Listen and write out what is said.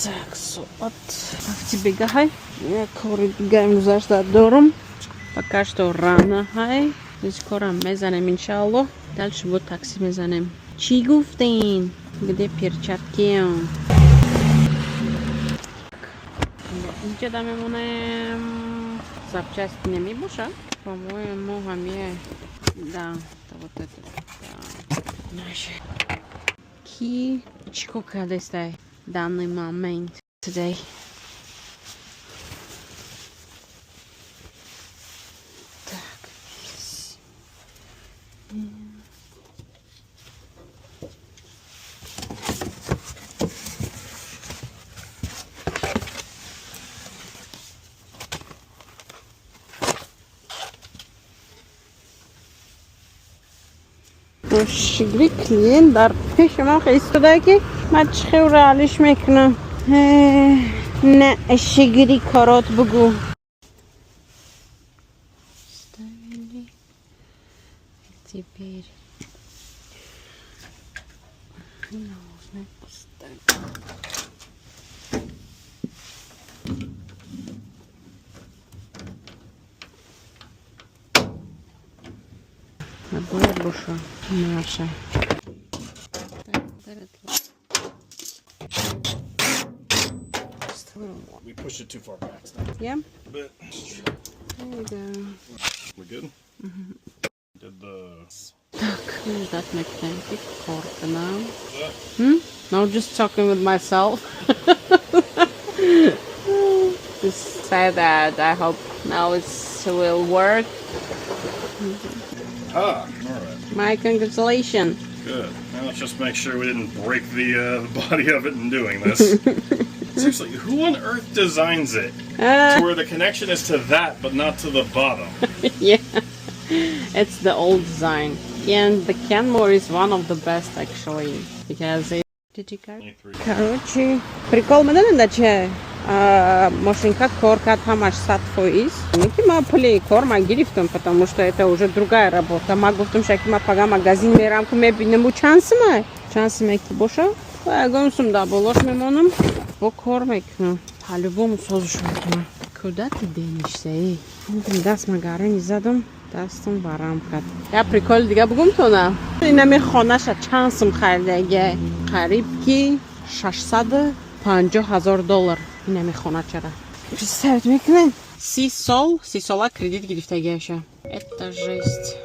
Так, вот. Тебе гай. Я курить гаем заждать дором. Пока что рано, хай. Скоро мезанем, иншаллах. Дальше будет такси мезанем. Чи гуфтин? Где перчатки? Где там мемонем? Запчасти не мибуша? По-моему, хаме. Да, это вот это. Да. Наши. Ки. Чико когда стай? Данный момент. Today. شکلی کلین در پیش ما خیستده که من چه رالیش میکنم نه شگری کارات بگو теперь нужно поставить больше наша. We pushed it too far back. Yeah. A bit. There you go. We good? Mm-hmm. Did the. Так, that makes sense. Corta now. No, just talking with myself. Just say that. I hope now it will work. Ah, all right. My congratulations. Good. Now let's just make sure we didn't break the body of it in doing this. Seriously, who on earth designs it to where the connection is to that, but not to the bottom? Yeah, it's the old design. And the Kenmore is one of the best actually because it. Did you go? Короче, прикол мы на даче. Машинка корка там аж сатфоис. Никима пли корма гирифтом, потому что это уже другая работа. Могу в том, что я пога магазин мерамку мебинему чансма. Чансма ки боша. Я гонсум да болош мемонам. Бо кормек. По-любому созуш мекунам. Куда ты денешься, эй? Даст магаре не задам. Дастом барам кад. Я прикол дига бугум то на. Инами хонаша чансм хардеге. Қариб ки $650,000 инами хона чара. Представить мекунем? 30 сола кредит гирифтагиаша. Это жесть.